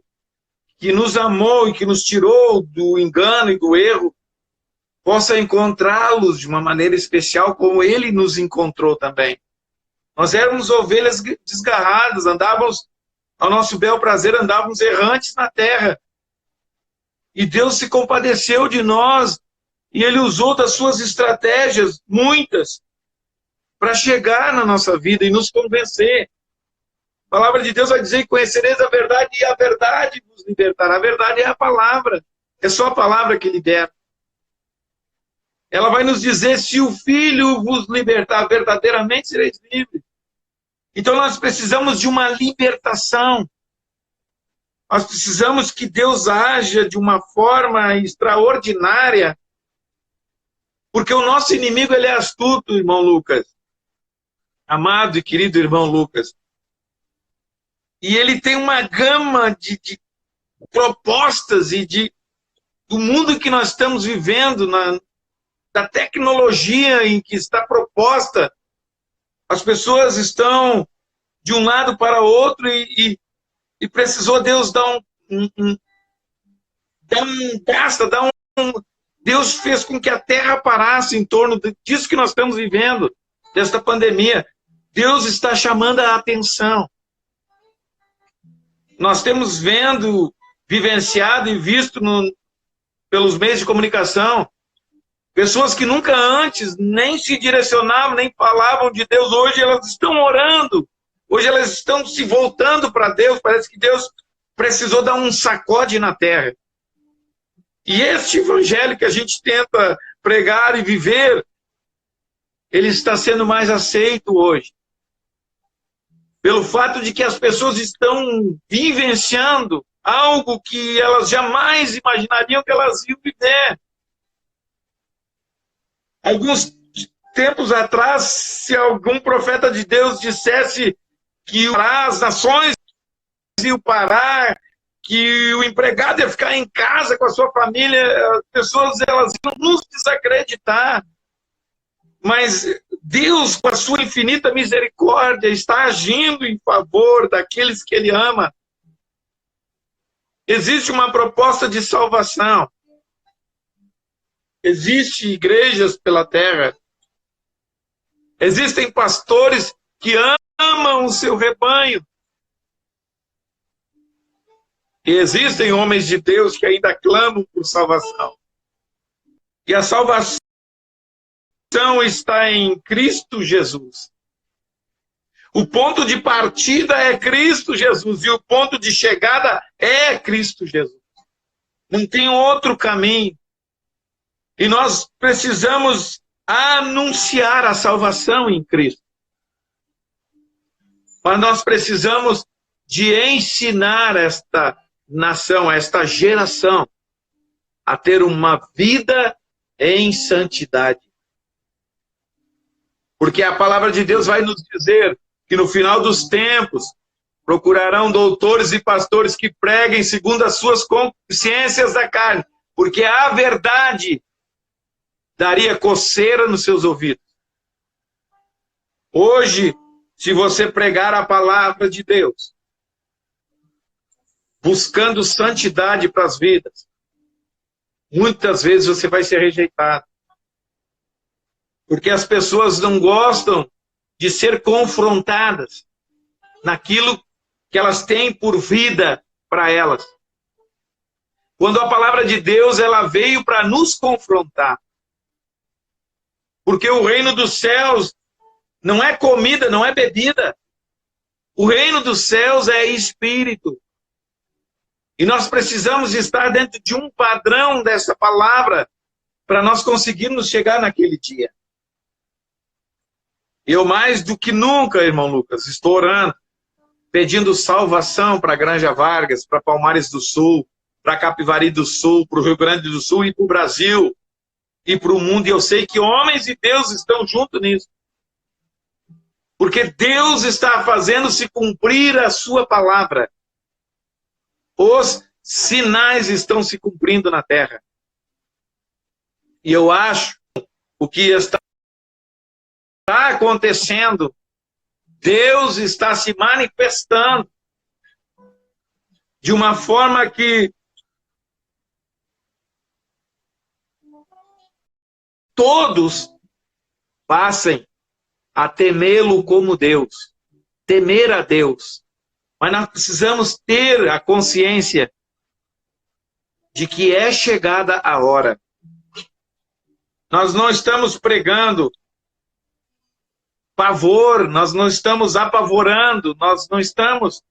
que nos amou e que nos tirou do engano e do erro, possa encontrá-los de uma maneira especial, como Ele nos encontrou também. Nós éramos ovelhas desgarradas, andávamos ao nosso bel prazer, andávamos errantes na terra. E Deus se compadeceu de nós, e Ele usou das suas estratégias, muitas, para chegar na nossa vida e nos convencer. A palavra de Deus vai dizer: conhecereis a verdade, e a verdade vos libertará. A verdade é a palavra, é só a palavra que liberta. Ela vai nos dizer: se o Filho vos libertar, verdadeiramente sereis livres. Então nós precisamos de uma libertação. Nós precisamos que Deus haja de uma forma extraordinária, porque o nosso inimigo, ele é astuto, irmão Lucas. Amado e querido irmão Lucas. E ele tem uma gama de propostas e do mundo que nós estamos vivendo, da tecnologia em que está proposta. As pessoas estão de um lado para o outro e precisou Deus dar Deus fez com que a terra parasse em torno disso que nós estamos vivendo, desta pandemia. Deus está chamando a atenção. Nós temos vivenciado e visto pelos meios de comunicação, pessoas que nunca antes nem se direcionavam, nem falavam de Deus, hoje elas estão orando, hoje elas estão se voltando para Deus. Parece que Deus precisou dar um sacode na terra. E este evangelho que a gente tenta pregar e viver, ele está sendo mais aceito hoje. Pelo fato de que as pessoas estão vivenciando algo que elas jamais imaginariam que elas iam viver. Alguns tempos atrás, se algum profeta de Deus dissesse que as nações iam parar, que o empregado ia ficar em casa com a sua família, as pessoas elas iam nos desacreditar. Mas Deus, com a sua infinita misericórdia, está agindo em favor daqueles que Ele ama. Existe uma proposta de salvação. Existem igrejas pela terra. Existem pastores que amam o seu rebanho. E existem homens de Deus que ainda clamam por salvação. E a salvação está em Cristo Jesus. O ponto de partida é Cristo Jesus. E o ponto de chegada é Cristo Jesus. Não tem outro caminho. E nós precisamos anunciar a salvação em Cristo. Mas nós precisamos de ensinar esta nação, esta geração, a ter uma vida em santidade. Porque a palavra de Deus vai nos dizer que no final dos tempos procurarão doutores e pastores que preguem segundo as suas consciências da carne, porque a verdade daria coceira nos seus ouvidos. Hoje, se você pregar a palavra de Deus, buscando santidade para as vidas, muitas vezes você vai ser rejeitado. Porque as pessoas não gostam de ser confrontadas naquilo que elas têm por vida para elas. Quando a palavra de Deus ela veio para nos confrontar. Porque o reino dos céus não é comida, não é bebida. O reino dos céus é espírito. E nós precisamos estar dentro de um padrão dessa palavra para nós conseguirmos chegar naquele dia. Eu mais do que nunca, irmão Lucas, estou orando, pedindo salvação para Granja Vargas, para Palmares do Sul, para Capivari do Sul, para o Rio Grande do Sul e para o Brasil e para o mundo. E eu sei que homens e Deus estão juntos nisso. Porque Deus está fazendo se cumprir a sua palavra. Os sinais estão se cumprindo na terra. E eu acho o que está acontecendo, Deus está se manifestando de uma forma que todos passem a temê-lo como Deus, temer a Deus. Mas nós precisamos ter a consciência de que é chegada a hora. Nós não estamos pregando pavor, nós não estamos apavorando, nós não estamos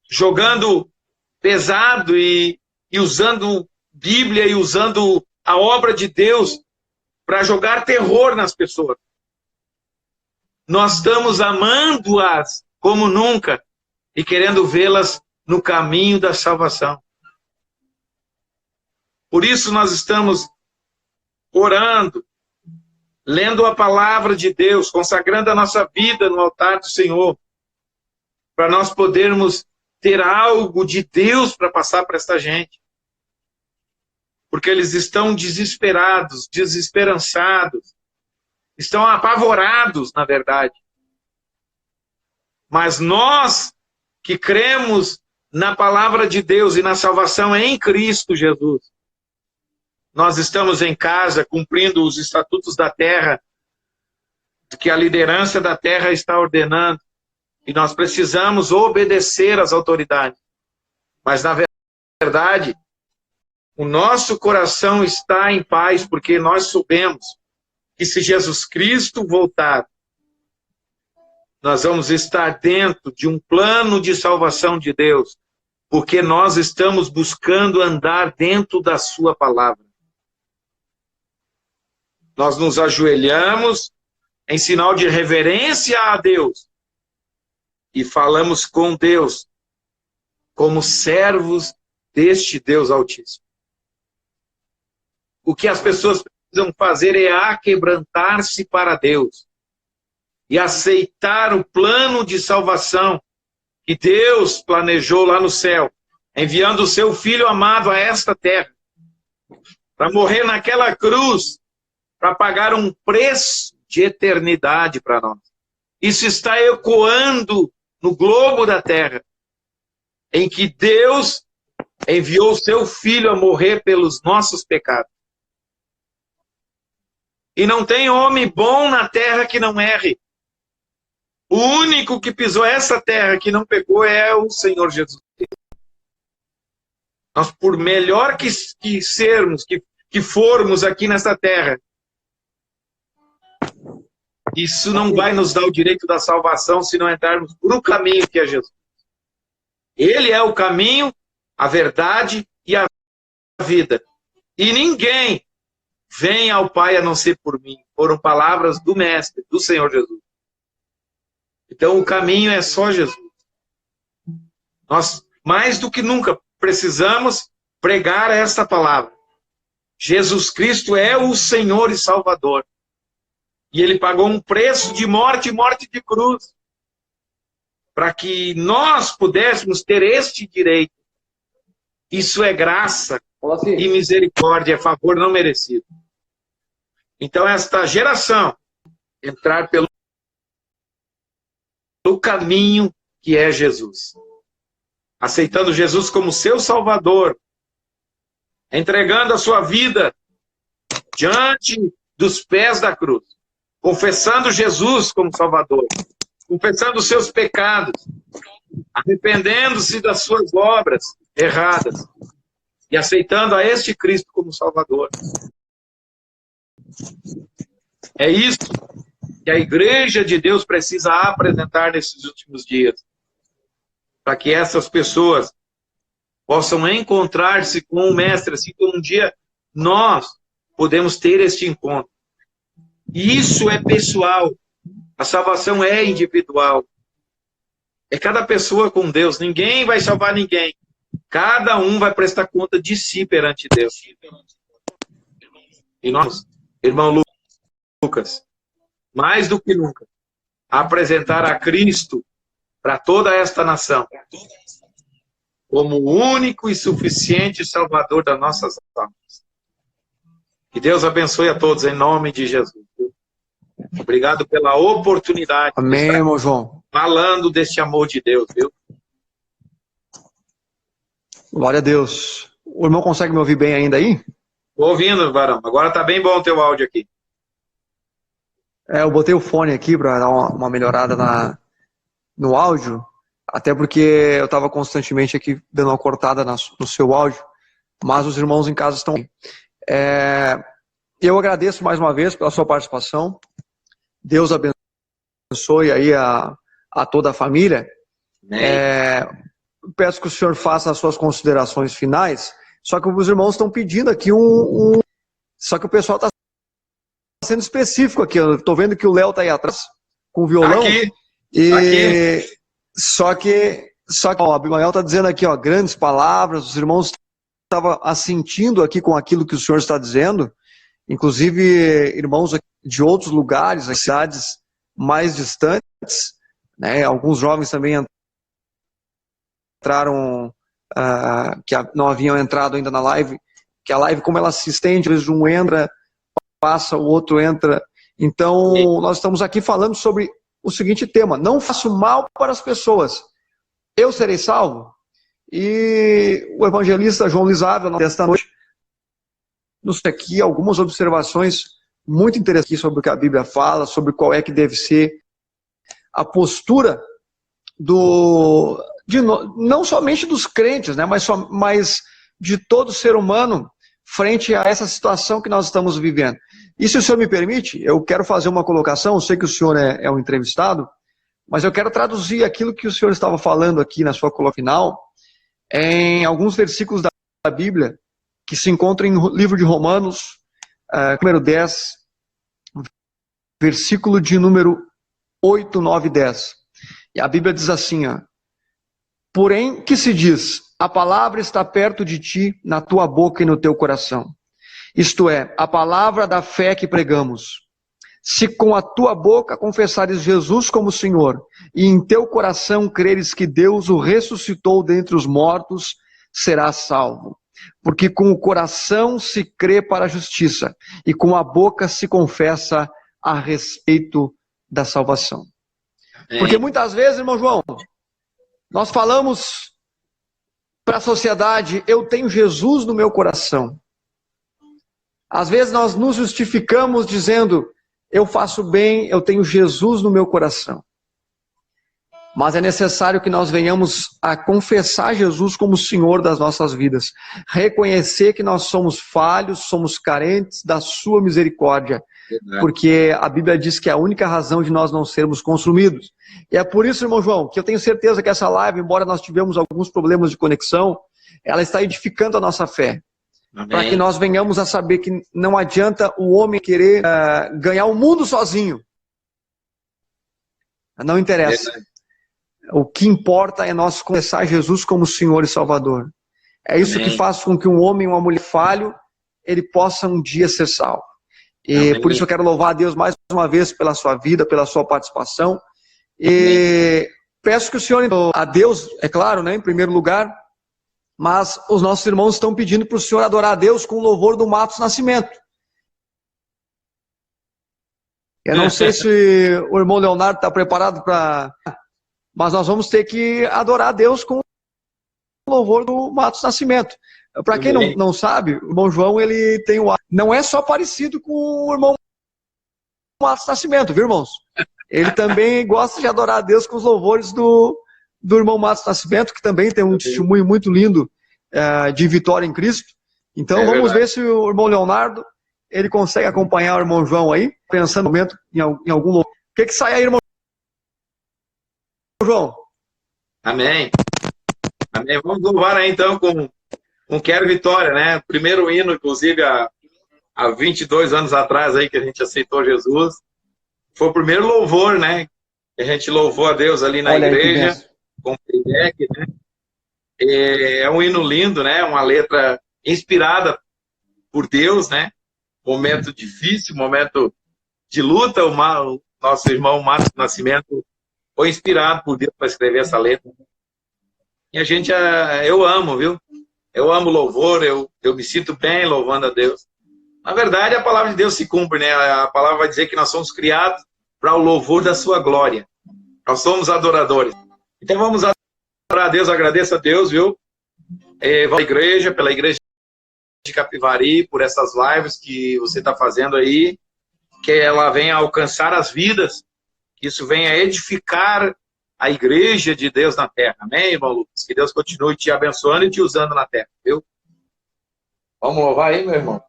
jogando pesado e usando Bíblia e usando a obra de Deus para jogar terror nas pessoas. Nós estamos amando-as como nunca e querendo vê-las no caminho da salvação. Por isso nós estamos orando, lendo a palavra de Deus, consagrando a nossa vida no altar do Senhor, para nós podermos ter algo de Deus para passar para esta gente. Porque eles estão desesperados, desesperançados, estão apavorados, na verdade. Mas nós que cremos na palavra de Deus e na salvação em Cristo Jesus, nós estamos em casa cumprindo os estatutos da terra, que a liderança da terra está ordenando, e nós precisamos obedecer às autoridades. Mas, na verdade, o nosso coração está em paz, porque nós sabemos que se Jesus Cristo voltar, nós vamos estar dentro de um plano de salvação de Deus, porque nós estamos buscando andar dentro da sua palavra. Nós nos ajoelhamos em sinal de reverência a Deus e falamos com Deus como servos deste Deus Altíssimo. O que as pessoas precisam fazer é aquebrantar-se para Deus e aceitar o plano de salvação que Deus planejou lá no céu, enviando o seu Filho amado a esta terra, para morrer naquela cruz, para pagar um preço de eternidade para nós. Isso está ecoando no globo da terra, em que Deus enviou o seu Filho a morrer pelos nossos pecados. E não tem homem bom na terra que não erre. O único que pisou essa terra que não pecou é o Senhor Jesus. Nós, por melhor que sermos, que formos aqui nessa terra, isso não vai nos dar o direito da salvação se não entrarmos por um caminho que é Jesus. Ele é o caminho, a verdade e a vida. E ninguém vem ao Pai a não ser por mim. Foram palavras do Mestre, do Senhor Jesus. Então o caminho é só Jesus. Nós, mais do que nunca, precisamos pregar esta palavra. Jesus Cristo é o Senhor e Salvador. E Ele pagou um preço de morte, morte de cruz, para que nós pudéssemos ter este direito. Isso é graça e misericórdia, é favor não merecido. Então, esta geração entrar pelo caminho que é Jesus, aceitando Jesus como seu Salvador, entregando a sua vida diante dos pés da cruz, confessando Jesus como Salvador, confessando os seus pecados, arrependendo-se das suas obras erradas e aceitando a este Cristo como Salvador. É isso que a Igreja de Deus precisa apresentar nesses últimos dias, para que essas pessoas possam encontrar-se com o Mestre, assim como um dia nós podemos ter este encontro. E isso é pessoal, a salvação é individual. É cada pessoa com Deus, ninguém vai salvar ninguém. Cada um vai prestar conta de si perante Deus. E nós, irmão Lucas, mais do que nunca, apresentar a Cristo para toda esta nação como o único e suficiente Salvador das nossas almas. Que Deus abençoe a todos em nome de Jesus. Obrigado pela oportunidade. Amém, irmão João. Falando deste amor de Deus, viu? Glória a Deus. O irmão consegue me ouvir bem ainda aí? Estou ouvindo, varão. Agora está bem bom o teu áudio aqui. Eu botei o fone aqui para dar uma melhorada no áudio, até porque eu estava constantemente aqui dando uma cortada no seu áudio, mas os irmãos em casa estão bem. Eu agradeço mais uma vez pela sua participação. Deus abençoe aí a toda a família. Peço que o senhor faça as suas considerações finais, só que os irmãos estão pedindo aqui Só que o pessoal está sendo específico aqui. Eu estou vendo que o Léo está aí atrás com o violão. Aqui. Só que ó, o Abimael está dizendo aqui, ó, grandes palavras, os irmãos estavam assentindo aqui com aquilo que o senhor está dizendo, inclusive irmãos de outros lugares, cidades mais distantes, né? Alguns jovens também entraram, que não haviam entrado ainda na live, que a live, como ela se estende, às vezes um entra, passa, o outro entra. Então, nós estamos aqui falando sobre o seguinte tema: não faço mal para as pessoas, eu serei salvo. E o evangelista João Lizávio, nesta noite, nos tem aqui algumas observações muito interessantes sobre o que a Bíblia fala, sobre qual é que deve ser a postura não somente dos crentes, né, mas de todo ser humano frente a essa situação que nós estamos vivendo. E se o senhor me permite, eu quero fazer uma colocação. Eu sei que o senhor é um entrevistado, mas eu quero traduzir aquilo que o senhor estava falando aqui na sua colocação final, em alguns versículos da Bíblia, que se encontram no livro de Romanos, número 10, versículo de número 8, 9 e 10. E a Bíblia diz assim, ó: porém, que se diz, a palavra está perto de ti, na tua boca e no teu coração. Isto é, a palavra da fé que pregamos. Se com a tua boca confessares Jesus como Senhor, e em teu coração creres que Deus o ressuscitou dentre os mortos, serás salvo. Porque com o coração se crê para a justiça, e com a boca se confessa a respeito da salvação. Porque muitas vezes, irmão João, nós falamos para a sociedade: eu tenho Jesus no meu coração. Às vezes nós nos justificamos dizendo: eu faço bem, eu tenho Jesus no meu coração. Mas é necessário que nós venhamos a confessar Jesus como Senhor das nossas vidas. Reconhecer que nós somos falhos, somos carentes da sua misericórdia. Porque a Bíblia diz que é a única razão de nós não sermos consumidos. E é por isso, irmão João, que eu tenho certeza que essa live, embora nós tivemos alguns problemas de conexão, ela está edificando a nossa fé. Para que nós venhamos a saber que não adianta o homem querer ganhar o mundo sozinho. Não interessa. O que importa é nós confessar Jesus como Senhor e Salvador. É isso que faz com que um homem e uma mulher falho, ele possa um dia ser salvo. E por isso eu quero louvar a Deus mais uma vez pela sua vida, pela sua participação. E peço que o senhor, a Deus, é claro, né, em primeiro lugar, mas os nossos irmãos estão pedindo para o senhor adorar a Deus com o louvor do Matos Nascimento. Eu não sei se o irmão Leonardo está preparado para... Mas nós vamos ter que adorar a Deus com o louvor do Matos Nascimento. Para quem não sabe, o irmão João, ele tem o... Não é só parecido com o irmão Matos Nascimento, viu, irmãos? Ele também gosta de adorar a Deus com os louvores do irmão Matos Nascimento, que também tem um testemunho muito lindo de vitória em Cristo. Então vamos ver se o irmão Leonardo ele consegue acompanhar o irmão João aí, pensando no momento em algum louvor. O que sai aí, irmão João? Amém. Amém. Vamos louvar aí então com Quero Vitória, né? Primeiro hino, inclusive, há 22 anos atrás aí que a gente aceitou Jesus. Foi o primeiro louvor, né? Que a gente louvou a Deus ali na igreja, com o playback, né? É um hino lindo, né? Uma letra inspirada por Deus, né? Momento difícil, momento de luta. O nosso irmão Matos Nascimento foi inspirado por Deus para escrever essa letra. E a gente, eu amo, viu? Eu amo louvor, eu me sinto bem louvando a Deus. Na verdade, a palavra de Deus se cumpre, né? A palavra vai dizer que nós somos criados para o louvor da sua glória. Nós somos adoradores. Então vamos adorar a Deus, agradeço a Deus, viu? Pela igreja de Capivari, por essas lives que você está fazendo aí, que ela venha alcançar as vidas, que isso venha edificar a igreja de Deus na terra. Amém, irmão Lucas? Que Deus continue te abençoando e te usando na terra, viu? Vamos louvar aí, meu irmão?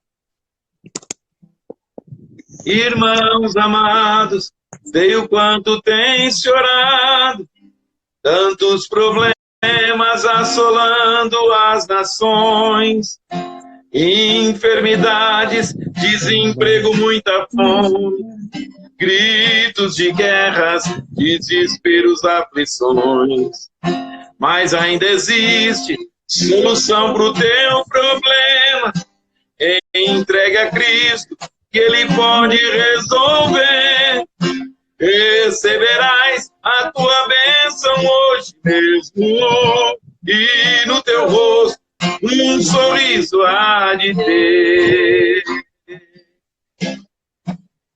Irmãos amados, sei o quanto tem chorado, tantos problemas assolando as nações, enfermidades, desemprego, muita fome, gritos de guerras, desesperos, aflições. Mas ainda existe solução para o teu problema. Entregue a Cristo, que Ele pode resolver. Receberás a tua bênção hoje mesmo, e no teu rosto um sorriso há de ter.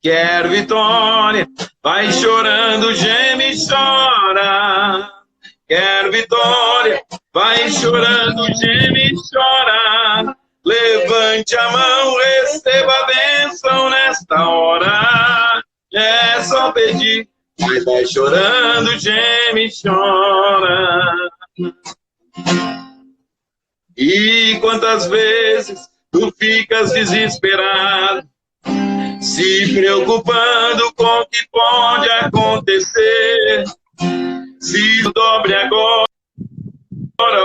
Quero vitória, vai chorando, geme e chora. Quero vitória, vai chorando, geme e chora. Levante a mão, receba a bênção nesta hora. É só pedir, mas vai chorando, geme e chora. E quantas vezes tu ficas desesperado, se preocupando com o que pode acontecer. Se dobre agora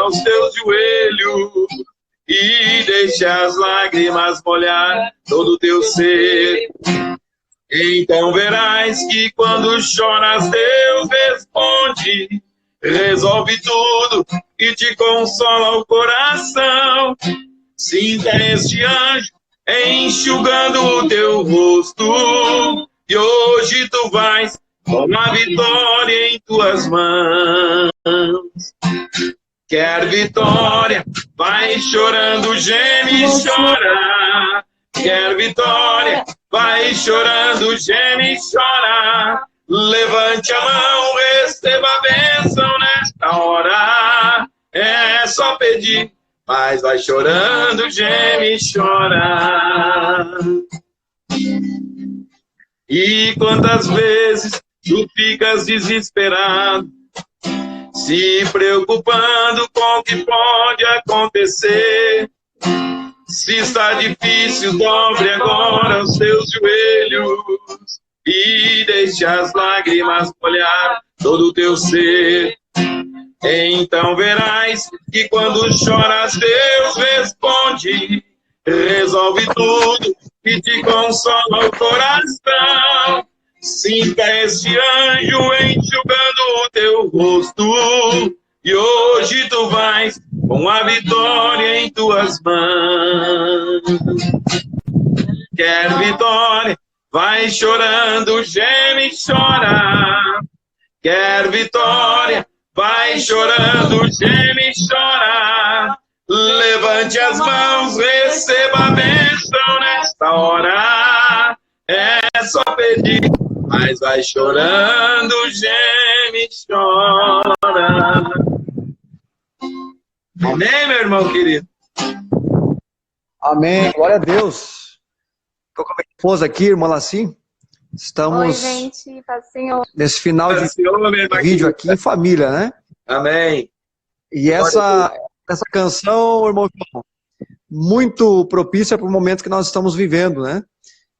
os teus joelhos e deixe as lágrimas molhar todo o teu ser. Então verás que quando choras Deus responde, resolve tudo e te consola o coração. Sinta este anjo enxugando o teu rosto, e hoje tu vais com a vitória em tuas mãos. Quer vitória, vai chorando, geme e chora. Quer vitória, vai chorando, geme e chora. Levante a mão, receba a bênção nesta hora. É só pedir, mas vai chorando, geme e chora. E quantas vezes tu ficas desesperado, se preocupando com o que pode acontecer. Se está difícil, dobre agora os teus joelhos e deixe as lágrimas molhar todo o teu ser. Então verás que quando choras Deus responde, resolve tudo e te consola o coração. Sinta esse anjo enxugando o teu rosto, e hoje tu vais com a vitória em em tuas mãos. Quer vitória, vai chorando, geme e chora. Quer vitória, vai chorando, geme e chora. Levante as mãos, receba a bênção nesta hora. É só pedir, mas vai chorando, geme e chora. Amém, meu irmão querido? Amém, glória a Deus. Estou com a minha esposa aqui, irmã Laci. Estamos Oi, gente, paz do Senhor. nesse final de Senhor, meu irmão vídeo querido. aqui em família, né? Amém. E essa canção, irmão, muito propícia para o momento que nós estamos vivendo, né?